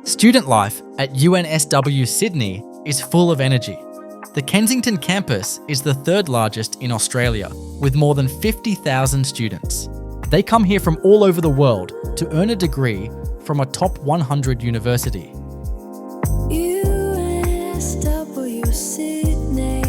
Student life at UNSW Sydney is full of energy. The Kensington Campus is the third largest in Australia, with more than 50,000 students. They come here from all over the world to earn a degree from a top 100 university. UNSW Sydney.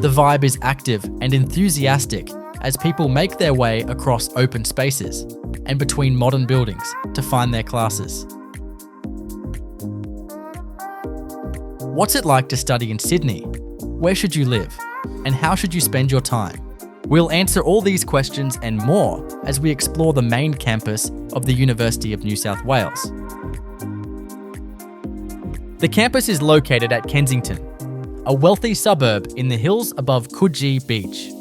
The vibe is active and enthusiastic as people make their way across open spaces and between modern buildings to find their classes. What's it like to study in Sydney? Where should you live? And how should you spend your time? We'll answer all these questions and more as we explore the main campus of the University of New South Wales. The campus is located at Kensington, a wealthy suburb in the hills above Coogee Beach.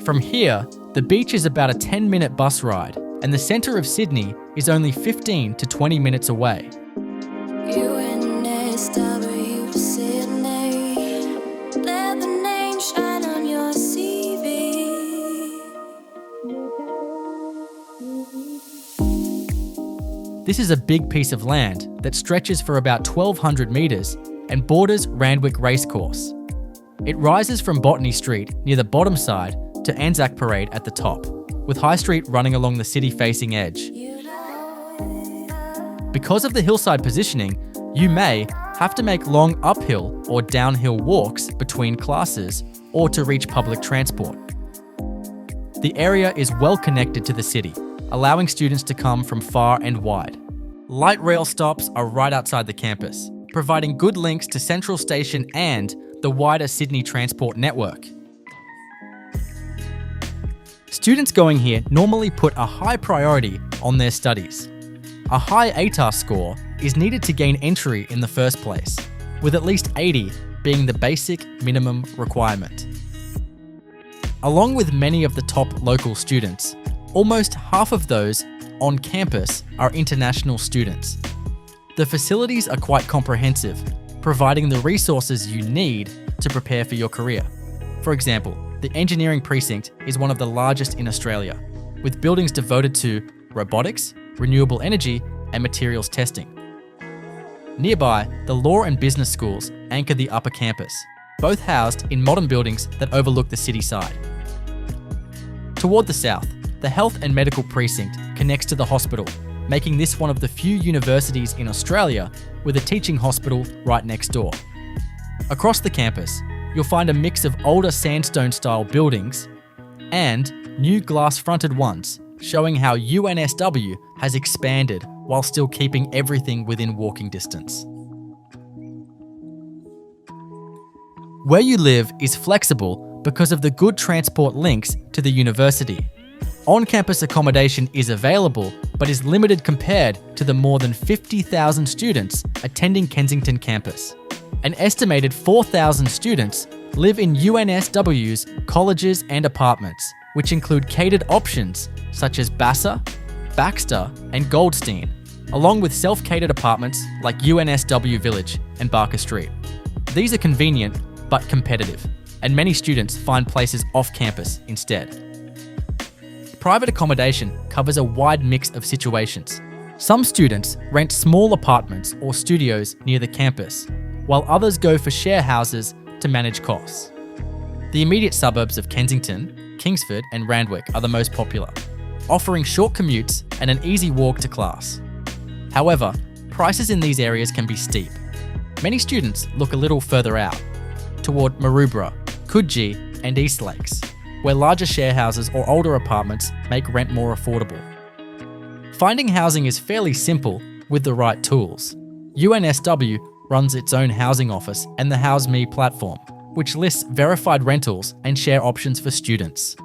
From here, the beach is about a 10-minute bus ride, and the centre of Sydney is only 15 to 20 minutes away. UNSW Sydney. Let the name shine on your CV. This is a big piece of land that stretches for about 1,200 metres and borders Randwick Racecourse. It rises from Botany Street near the bottom side to Anzac Parade at the top, with High Street running along the city-facing edge. Because of the hillside positioning, you may have to make long uphill or downhill walks between classes or to reach public transport. The area is well connected to the city, allowing students to come from far and wide. Light rail stops are right outside the campus, providing good links to Central Station and the wider Sydney transport network. Students going here normally put a high priority on their studies. A high ATAR score is needed to gain entry in the first place, with at least 80 being the basic minimum requirement. Along with many of the top local students, almost half of those on campus are international students. The facilities are quite comprehensive, providing the resources you need to prepare for your career. For example, the engineering precinct is one of the largest in Australia, with buildings devoted to robotics, renewable energy, and materials testing. Nearby, the law and business schools anchor the upper campus, both housed in modern buildings that overlook the city side. Toward the south, the health and medical precinct connects to the hospital, making this one of the few universities in Australia with a teaching hospital right next door. Across the campus, you'll find a mix of older sandstone-style buildings and new glass-fronted ones, showing how UNSW has expanded while still keeping everything within walking distance. Where you live is flexible because of the good transport links to the university. On-campus accommodation is available, but is limited compared to the more than 50,000 students attending Kensington Campus. An estimated 4,000 students live in UNSW's colleges and apartments, which include catered options such as Bassar, Baxter, and Goldstein, along with self-catered apartments like UNSW Village and Barker Street. These are convenient but competitive, and many students find places off campus instead. Private accommodation covers a wide mix of situations. Some students rent small apartments or studios near the campus, while others go for share houses to manage costs. The immediate suburbs of Kensington, Kingsford, and Randwick are the most popular, offering short commutes and an easy walk to class. However, prices in these areas can be steep. Many students look a little further out, toward Maroubra, Coogee, and East Lakes, where larger share houses or older apartments make rent more affordable. Finding housing is fairly simple with the right tools. UNSW runs its own housing office and the House Me platform, which lists verified rentals and share options for students.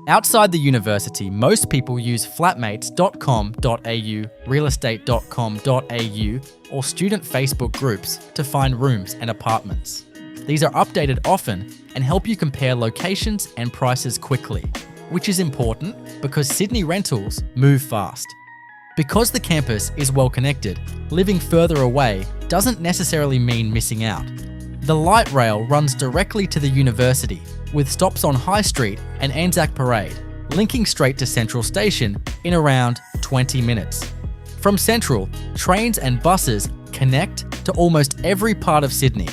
Outside the university, most people use flatmates.com.au, realestate.com.au, or student Facebook groups to find rooms and apartments. These are updated often and help you compare locations and prices quickly, which is important because Sydney rentals move fast. Because the campus is well connected, living further away doesn't necessarily mean missing out. The light rail runs directly to the university, with stops on High Street and Anzac Parade, linking straight to Central Station in around 20 minutes. From Central, trains and buses connect to almost every part of Sydney.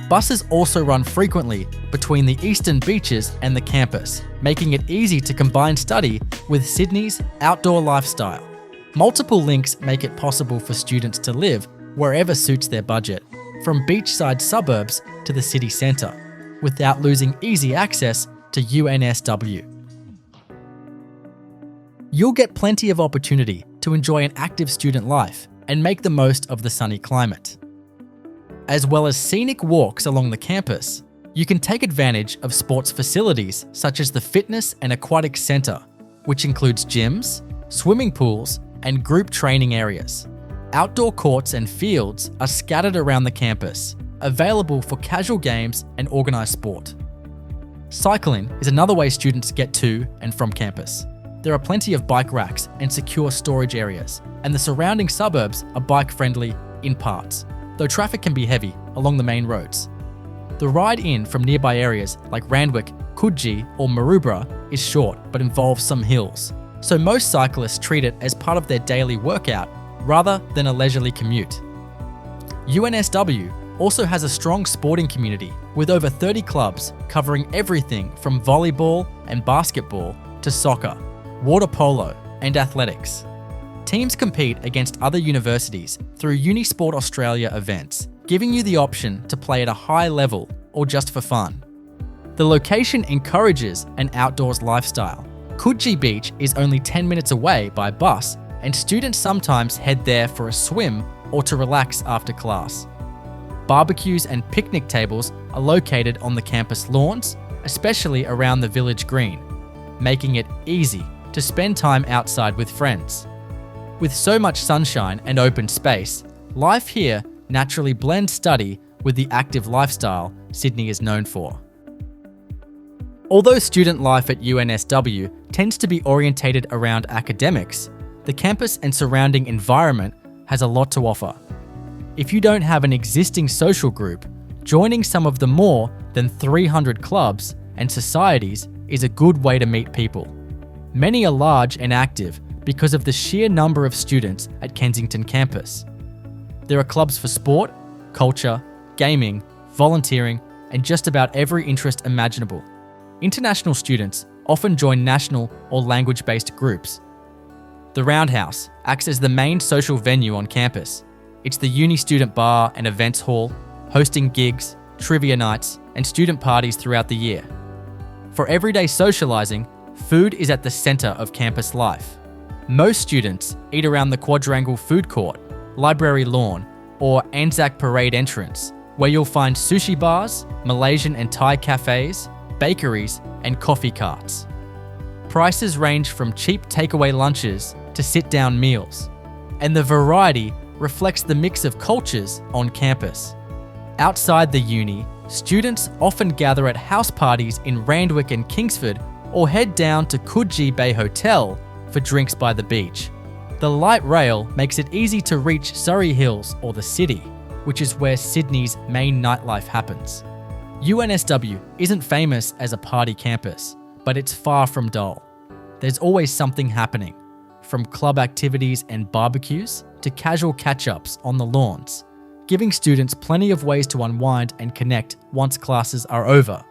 Buses also run frequently between the eastern beaches and the campus, making it easy to combine study with Sydney's outdoor lifestyle. Multiple links make it possible for students to live wherever suits their budget, from beachside suburbs to the city centre, without losing easy access to UNSW. You'll get plenty of opportunity to enjoy an active student life and make the most of the sunny climate. As well as scenic walks along the campus, you can take advantage of sports facilities such as the Fitness and Aquatic Centre, which includes gyms, swimming pools, and group training areas. Outdoor courts and fields are scattered around the campus, available for casual games and organised sport. Cycling is another way students get to and from campus. There are plenty of bike racks and secure storage areas, and the surrounding suburbs are bike-friendly in parts, though traffic can be heavy along the main roads. The ride in from nearby areas like Randwick, Coogee, or Maroubra is short but involves some hills, so most cyclists treat it as part of their daily workout rather than a leisurely commute. UNSW also has a strong sporting community with over 30 clubs covering everything from volleyball and basketball to soccer, water polo, and athletics. Teams compete against other universities through Unisport Australia events, giving you the option to play at a high level or just for fun. The location encourages an outdoors lifestyle. Coogee Beach is only 10 minutes away by bus, and students sometimes head there for a swim or to relax after class. Barbecues and picnic tables are located on the campus lawns, especially around the village green, making it easy to spend time outside with friends. With so much sunshine and open space, life here naturally blends study with the active lifestyle Sydney is known for. Although student life at UNSW tends to be orientated around academics, the campus and surrounding environment has a lot to offer. If you don't have an existing social group, joining some of the more than 300 clubs and societies is a good way to meet people. Many are large and active because of the sheer number of students at Kensington Campus. There are clubs for sport, culture, gaming, volunteering, and just about every interest imaginable. International students often join national or language-based groups. The Roundhouse acts as the main social venue on campus. It's the uni student bar and events hall, hosting gigs, trivia nights, and student parties throughout the year. For everyday socializing, food is at the center of campus life. Most students eat around the Quadrangle Food Court, Library Lawn, or Anzac Parade entrance, where you'll find sushi bars, Malaysian and Thai cafes, bakeries, and coffee carts. Prices range from cheap takeaway lunches to sit-down meals, and the variety reflects the mix of cultures on campus. Outside the uni, students often gather at house parties in Randwick and Kingsford or head down to Coogee Bay Hotel for drinks by the beach. The light rail makes it easy to reach Surrey Hills or the city, which is where Sydney's main nightlife happens. UNSW isn't famous as a party campus, but it's far from dull. There's always something happening, from club activities and barbecues to casual catch-ups on the lawns, giving students plenty of ways to unwind and connect once classes are over.